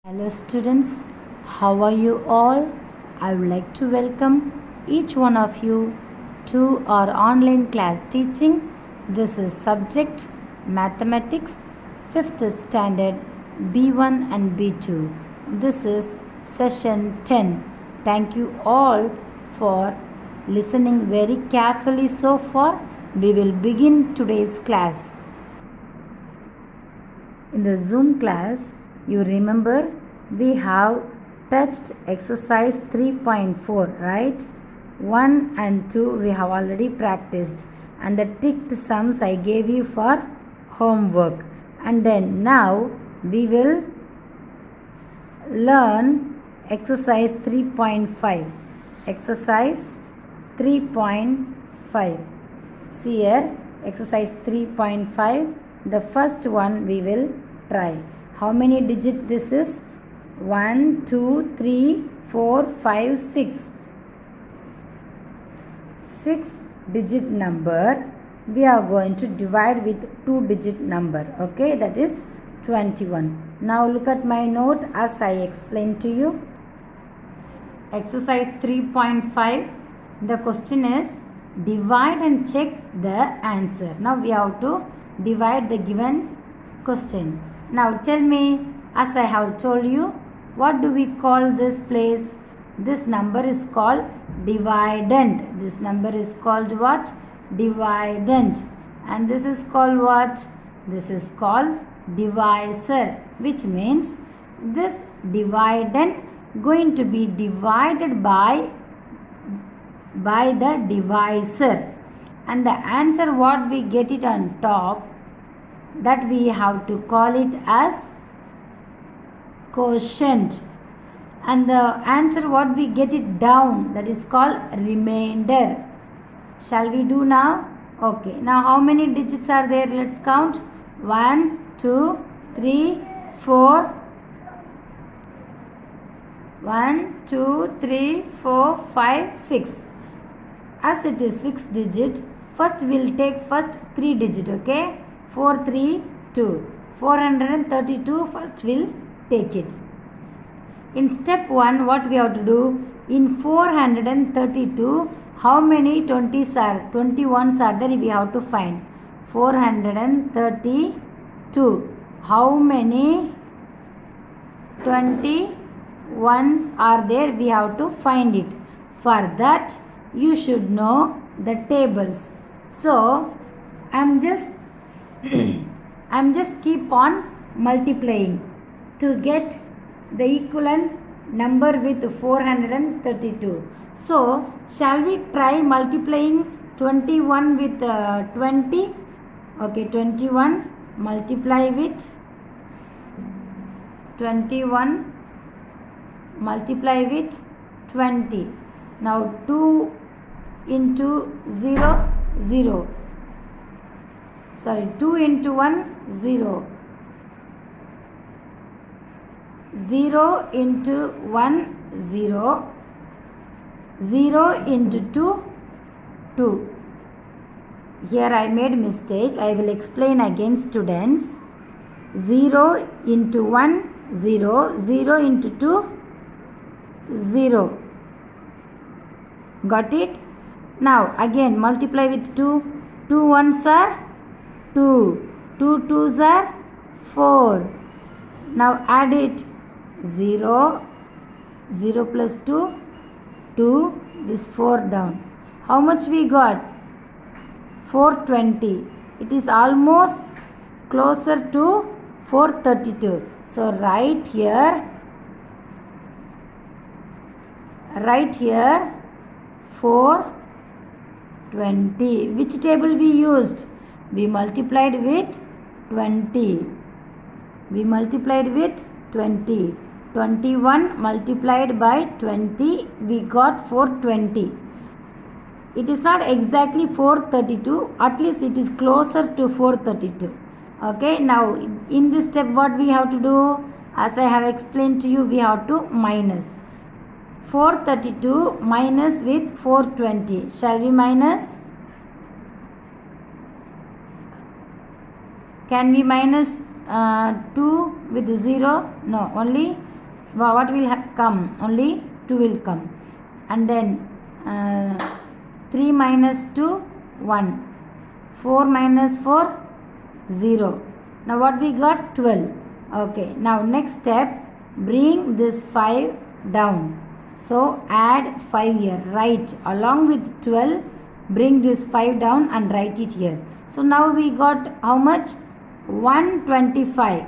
Hello students, how are you all? I would like to welcome each one of you to our online class teaching. This is subject Mathematics 5th standard B1 and B2. This is session 10. Thank you all for listening very carefully so far. We will begin today's class. In the Zoom class, you remember we have touched exercise 3.4, right? 1 and 2 we have already practiced, and the ticked sums I gave you for homework. And then now we will learn exercise 3.5. Exercise 3.5. See here, exercise 3.5. The first one we will try. How many digits this is? 1, 2, 3, 4, 5, 6. 6 digit number we are going to divide with 2 digit number. Okay, that is 21. Now look at my note as I explained to you. Exercise 3.5. The question is divide and check the answer. Now we have to divide the given question. Now tell me, as I have told you, what do we call this place? This number is called dividend. This number is called what? Dividend. And this is called what? This is called divisor, which means this dividend going to be divided by the divisor. And the answer what we get it on top, that we have to call it as quotient, and the answer what we get it down, that is called remainder. Shall we do now? Okay, now how many digits are there? Let's count. 1, 2, 3, 4. 1, 2, 3, 4, 5, 6. As it is 6 digit, first we'll take first 3 digit. Okay, 4, 3, 2. 432 first we'll take it. In step 1, what we have to do? In 432, how many 21s are there? We have to find 432. How many 21s are there? We have to find it. For that, you should know the tables. So, I'm just keep on multiplying to get the equivalent number with 432. So, shall we try multiplying 21 with 20? Okay, 21 multiply with 21 multiply with 20. Now 2 into 0, 0. Sorry, 2 into 1, 0. 0 into 1, 0. 0 into 2, 2. Here I made mistake. I will explain again, students. 0 into 1, 0. 0 into 2, 0. Got it? Now again multiply with 2. 2 ones are 2. 2 twos are 4. Now add it. 0. 0 plus 2, 2. This 4 down. How much we got? 420. It is almost closer to 432. So right here 420. Which table we used? We multiplied with 20. We multiplied with 20. 21 multiplied by 20, we got 420. It is not exactly 432, at least it is closer to 432. Okay, now in this step what we have to do? As I have explained to you, we have to minus. 432 minus with 420. Shall we minus? Can we minus 2 with 0? No, only what will come? Only 2 will come. And then 3 minus 2, 1. 4 minus 4, 0. Now what we got? 12. Okay, now next step, bring this 5 down. So add 5 here, write along with 12, bring this 5 down and write it here. So now we got how much? 125.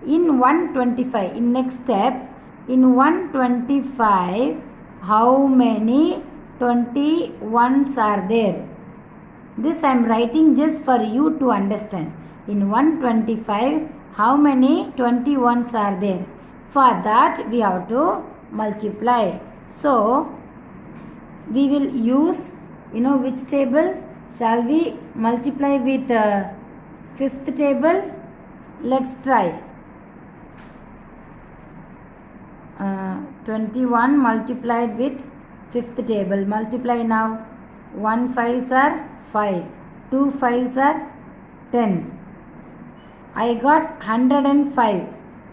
In 125, in next step, in 125, how many 21s are there? This I am writing just for you to understand. In 125, how many 21s are there? For that we have to multiply. So we will use, which table? Shall we multiply with fifth table? Let's try. 21 multiplied with fifth table. Multiply now. 1 5s are 5. 2 5s are 10. I got 105.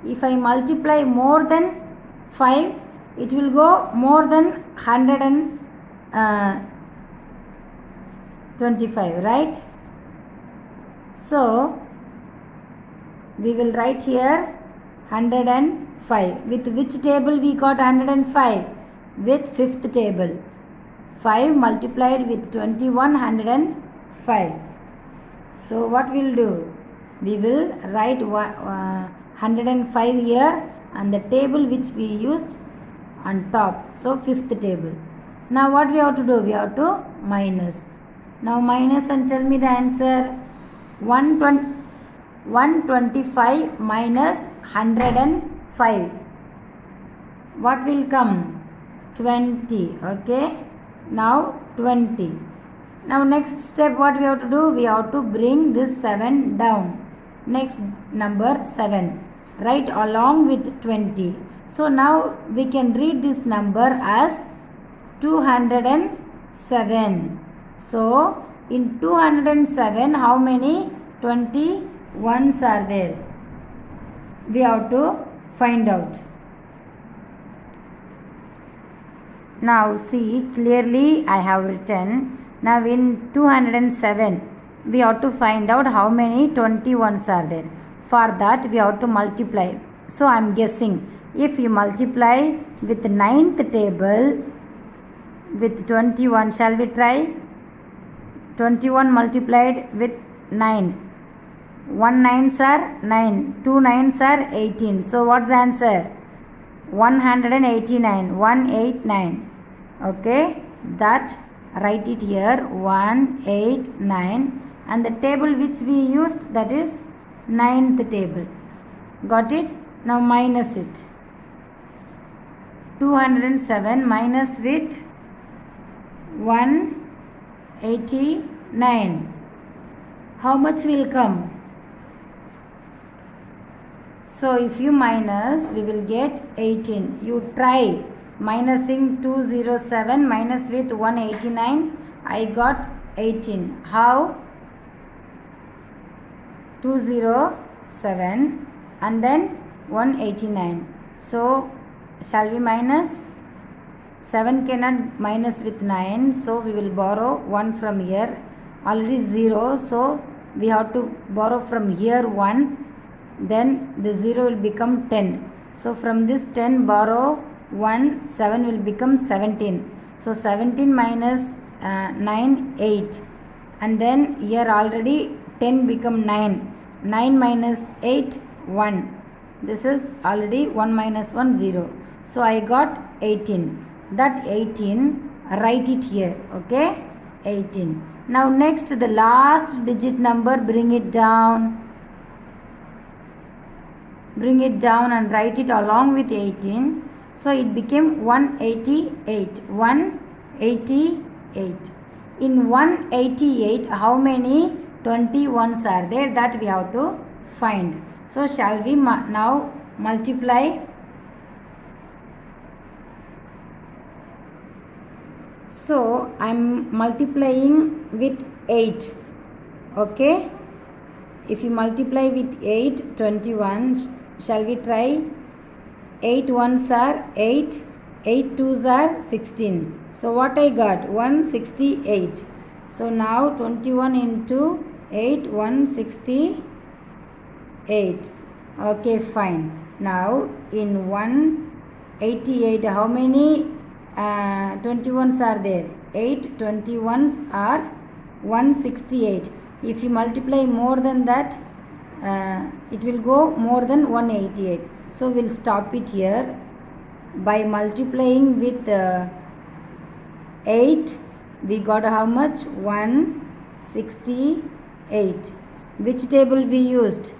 If I multiply more than 5, it will go more than 125, right? So we will write here 105. With which table we got 105? With fifth table. 5 multiplied with 21, 105. So what we'll do? We will write 105 here and the table which we used on top. So fifth table. Now what we have to do? We have to minus. Now minus and tell me the answer. 125 minus 105. What will come? 20. Okay. Now 20. Now next step what we have to do? We have to bring this 7 down. Next number 7. Write along with 20. So now we can read this number as 207. So in 207, how many 21s are there? We have to find out. Now see, clearly I have written. Now in 207, we have to find out how many 21s are there. For that we have to multiply. So I am guessing, if you multiply with 9th table with 21, shall we try? 21 multiplied with 9. 1 9s are 9, 2 9s are 18. So what's the answer? 189. 189. Okay, that write it here, 189, and the table which we used, that is 9th table. Got it? Now minus it. 207 minus with 189. How much will come? So if you minus, we will get 18. You try minusing 207 minus with 189. I got 18. How? 207 and then 189. So shall we minus? 7 cannot minus with 9. So we will borrow 1 from here. Already 0. So we have to borrow from here 1. Then the 0 will become 10. So from this 10 borrow 1, 7 will become 17. So 17 minus 9, 8. And then here already 10 become 9. 9 minus 8, 1. This is already 1 minus 1, 0. So I got 18. That 18, write it here. Okay? 18. Now next, the last digit number, bring it down. Bring it down and write it along with 18. So it became 188. 188. In 188, how many 21s are there? That we have to find. So shall we now multiply? So I am multiplying with 8. Okay? If you multiply with 8, 21. Shall we try? 8 ones are 8, 8 twos are 16. So what I got? 168. So now 21 into 8, 168. Okay, fine. Now in 188, how many 21s are there? 8 21s are 168. If you multiply more than that, it will go more than 188. So we'll stop it here. By multiplying with 8, we got how much? 168. Which table we used?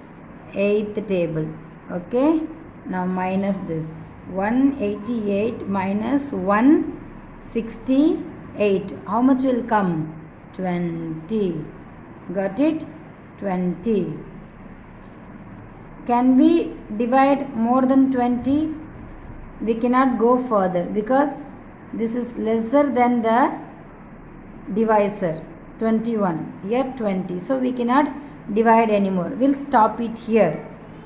8th table. Okay, now minus this. 188 minus 168. How much will come? 20. Got it? 20. Can we divide more than 20? We cannot go further because this is lesser than the divisor 21. Here 20. So we cannot divide anymore. We'll stop it here.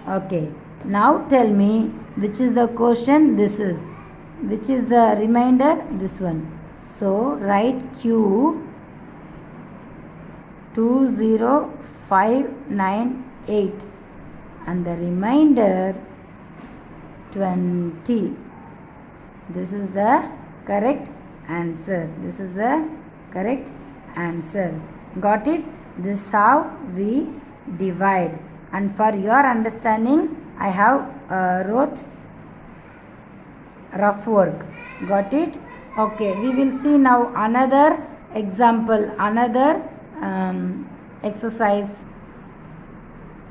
Okay. Now tell me which is the quotient. This is. Which is the remainder? This one. So write Q 20598 and the remainder 20. This is the correct answer. This is the correct answer. Got it? This is how we divide. And for your understanding, I have wrote rough work. Got it? Okay, we will see now another example, another exercise.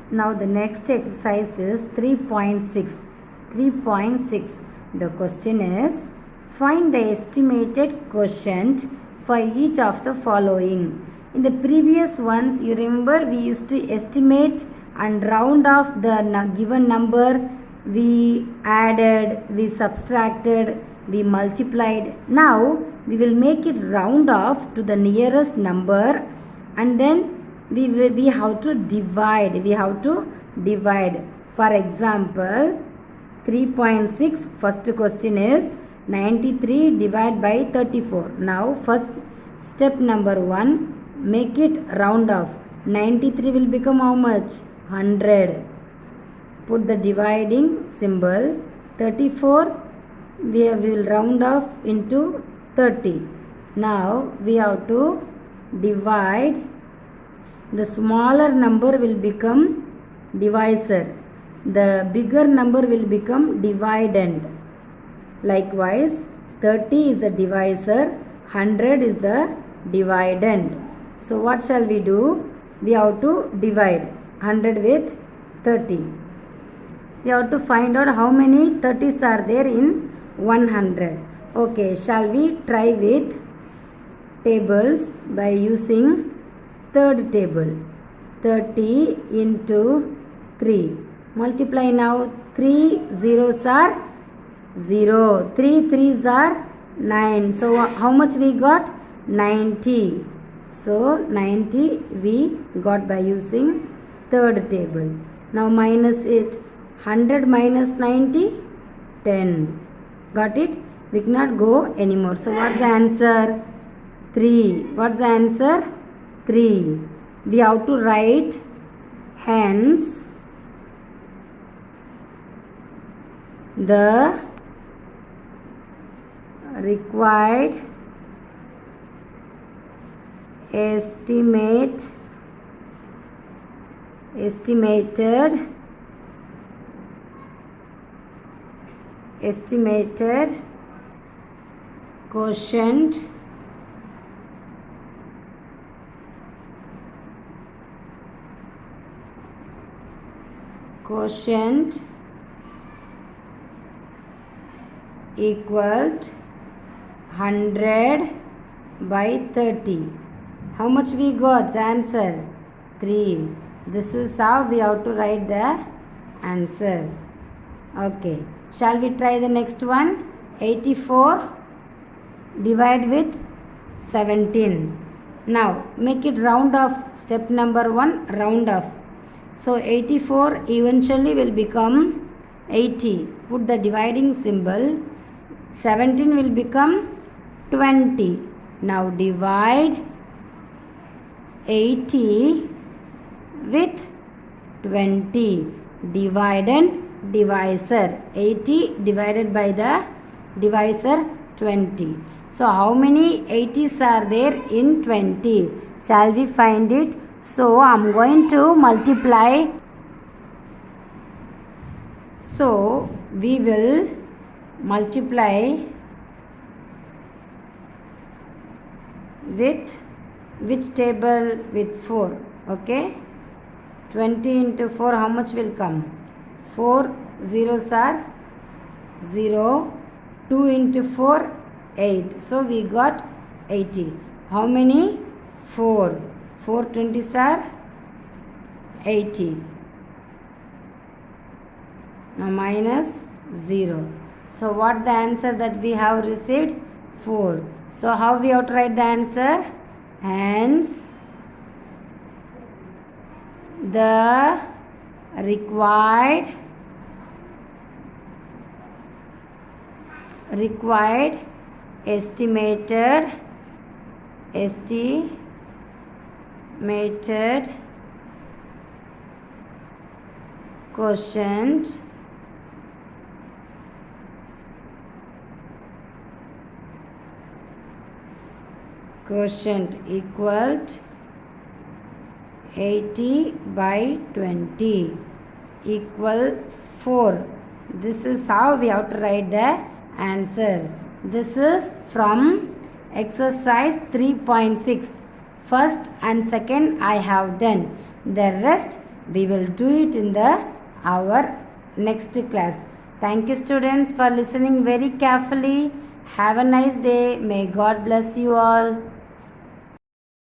Now the next exercise is 3.6. 3.6. The question is, find the estimated quotient for each of the following. In the previous ones, you remember we used to estimate and round off the given number. We added, we subtracted, we multiplied. Now we will make it round off to the nearest number, and then we have to divide. We have to divide. For example, 3.6, first question is 93 divided by 34. Now first step number 1, make it round off. 93 will become how much? 100. Put the dividing symbol. 34 we will round off into 30. Now we have to divide. The smaller number will become divisor. The bigger number will become dividend. Likewise, 30 is the divisor, 100 is the dividend. So what shall we do? We have to divide 100 with 30. We have to find out how many 30s are there in 100. Okay, shall we try with tables by using third table? 30 into 3. Multiply now. 3 zeros are 0. 3 threes are 9. So how much we got? 90. So 90 we got by using third table. Now minus it. 100 minus 90? 10. Got it? We cannot go anymore. So what's the answer? 3. What's the answer? 3. We have to write hence the required estimated quotient equaled 100 by 30. How much we got? The answer 3. This is how we have to write the answer. Okay. Shall we try the next one? 84 divide with 17. Now make it round off. Step number 1, round off. So 84 eventually will become 80. Put the dividing symbol. 17 will become 20. Now divide 80 with 20. Dividend divisor. 80 divided by the divisor 20. So how many 80s are there in 20? Shall we find it? So I am going to multiply. So we will multiply with which table? With 4. Okay. 20 into 4, how much will come? 4 zeros are 0. 2 into 4, 8. So we got 80. How many? 4. 4 20s are 80. Now minus 0. So what the answer that we have received? 4. So how we have to write the answer? Hence the required estimated quotient equaled 80 by 20 equal 4. This is how we have to write the answer. This is from exercise 3.6. First and second I have done. The rest we will do it in our next class. Thank you students for listening very carefully. Have a nice day. May God bless you all.